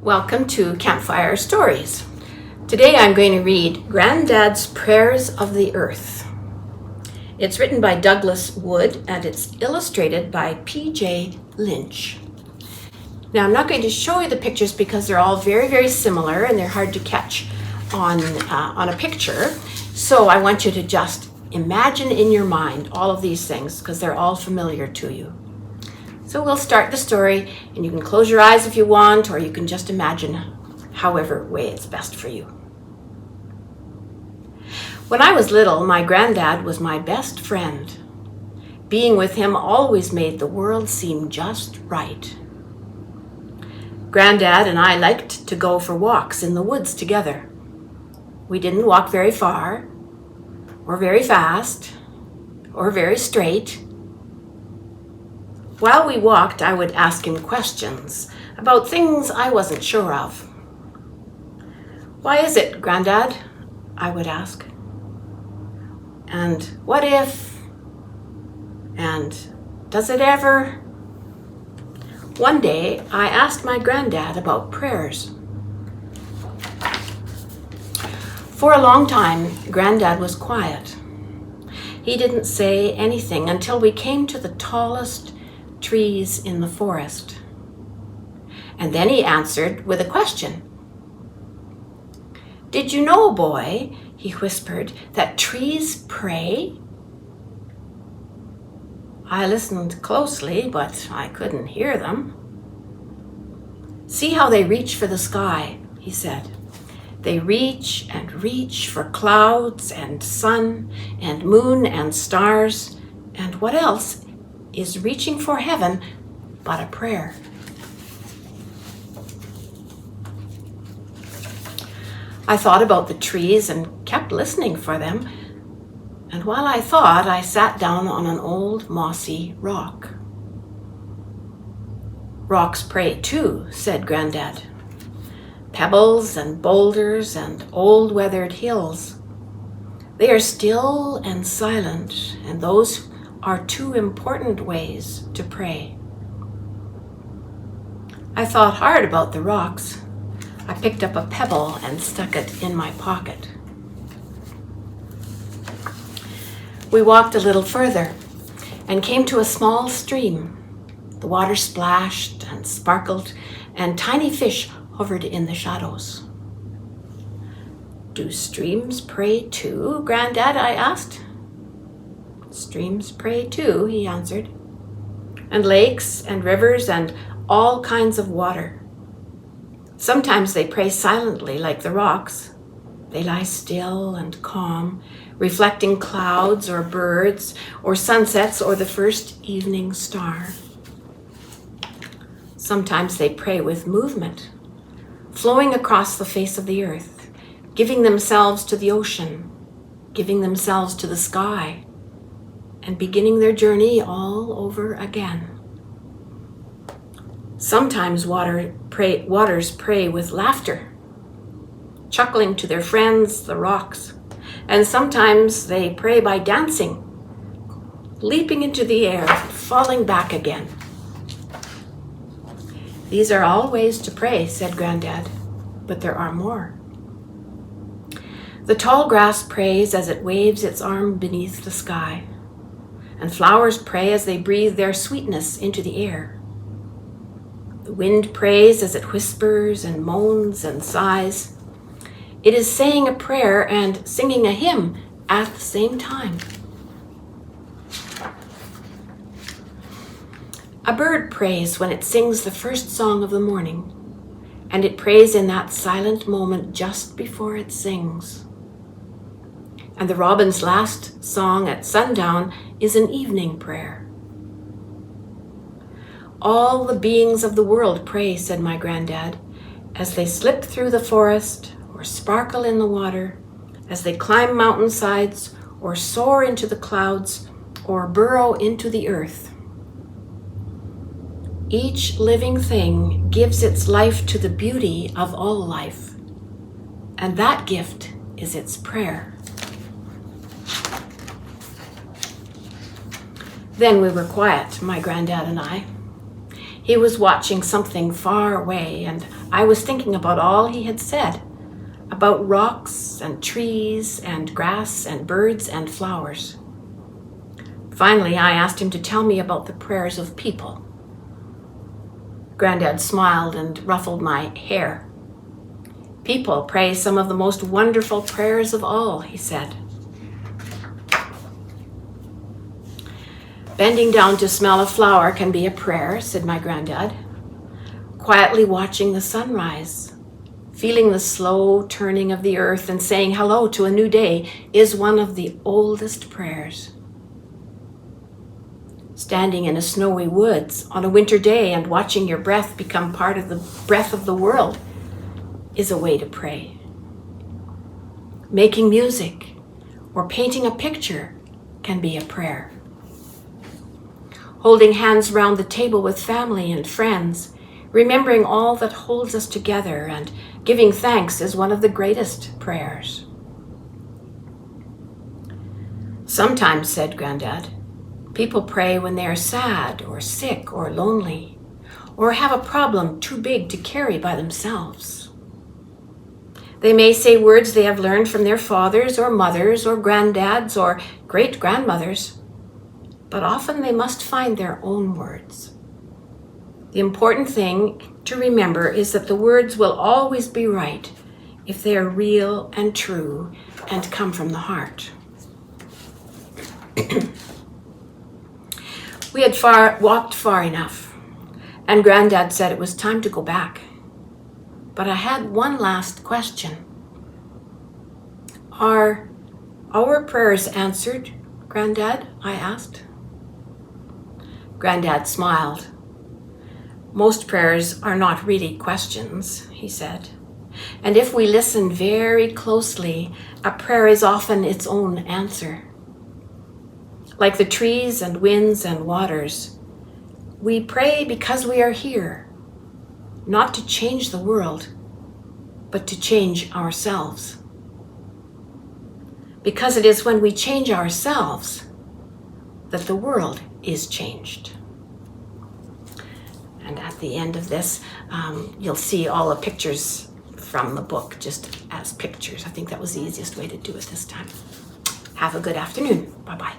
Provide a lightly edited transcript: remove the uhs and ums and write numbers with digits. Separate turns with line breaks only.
Welcome to Campfire Stories. Today I'm going to read Grandad's Prayers of the Earth. It's written by Douglas Wood and it's illustrated by P.J. Lynch. Now I'm not going to show you the pictures because they're all very, very similar and they're hard to catch on a picture. So I want you to just imagine in your mind all of these things because they're all familiar to you. So we'll start the story, and you can close your eyes if you want, or you can just imagine however way it's best for you. When I was little, my granddad was my best friend. Being with him always made the world seem just right. Grandad and I liked to go for walks in the woods together. We didn't walk very far, or very fast, or very straight. While we walked, I would ask him questions about things I wasn't sure of. "Why is it, Grandad?" I would ask. "And what if? And does it ever?" One day, I asked my granddad about prayers. For a long time, Grandad was quiet. He didn't say anything until we came to the tallest trees in the forest. And then he answered with a question. "Did you know, boy," he whispered, "that trees pray?" I listened closely, but I couldn't hear them. "See how they reach for the sky," he said. "They reach and reach for clouds and sun and moon and stars, and what else is reaching for heaven but a prayer?" I thought about the trees and kept listening for them, and while I thought, I sat down on an old mossy rock. "Rocks pray too," said Grandad. "Pebbles and boulders and old weathered hills. They are still and silent, and those are two important ways to pray." I thought hard about the rocks. I picked up a pebble and stuck it in my pocket. We walked a little further and came to a small stream. The water splashed and sparkled, and tiny fish hovered in the shadows. "Do streams pray too, Grandad?" I asked. "Streams pray too," he answered, "and lakes and rivers and all kinds of water. Sometimes they pray silently like the rocks. They lie still and calm, reflecting clouds or birds or sunsets or the first evening star. Sometimes they pray with movement, flowing across the face of the earth, giving themselves to the ocean, giving themselves to the sky, and beginning their journey all over again. Sometimes waters pray with laughter, chuckling to their friends, the rocks, and sometimes they pray by dancing, leaping into the air, falling back again. "These are all ways to pray," said Grandad, "but there are more. The tall grass prays as it waves its arm beneath the sky, and flowers pray as they breathe their sweetness into the air. The wind prays as it whispers and moans and sighs. It is saying a prayer and singing a hymn at the same time. A bird prays when it sings the first song of the morning, and it prays in that silent moment just before it sings. And the robin's last song at sundown is an evening prayer. All the beings of the world pray," said my granddad, "as they slip through the forest or sparkle in the water, as they climb mountainsides or soar into the clouds or burrow into the earth. Each living thing gives its life to the beauty of all life, and that gift is its prayer." Then we were quiet, my granddad and I. He was watching something far away, and I was thinking about all he had said, about rocks and trees and grass and birds and flowers. Finally, I asked him to tell me about the prayers of people. Grandad smiled and ruffled my hair. People pray some of the most wonderful prayers of all, he said. Bending down to smell a flower can be a prayer, said my granddad. Quietly watching the sunrise, feeling the slow turning of the earth and saying hello to a new day is one of the oldest prayers. Standing in a snowy woods on a winter day and watching your breath become part of the breath of the world is a way to pray. Making music or painting a picture can be a prayer. Holding hands round the table with family and friends, remembering all that holds us together and giving thanks is one of the greatest prayers. Sometimes, said Grandad, people pray when they are sad or sick or lonely, or have a problem too big to carry by themselves. They may say words they have learned from their fathers or mothers or granddads or great-grandmothers, but often they must find their own words. The important thing to remember is that the words will always be right if they are real and true and come from the heart. We had walked far enough, and Grandad said it was time to go back. But I had one last question. Are our prayers answered, Grandad? I asked. Grandad smiled. Most prayers are not really questions, he said. And if we listen very closely, a prayer is often its own answer. Like the trees and winds and waters, we pray because we are here, not to change the world, but to change ourselves. Because it is when we change ourselves that the world is changed. And at the end of this, you'll see all the pictures from the book just as pictures. I think that was the easiest way to do it this time. Have a good afternoon. Bye-bye.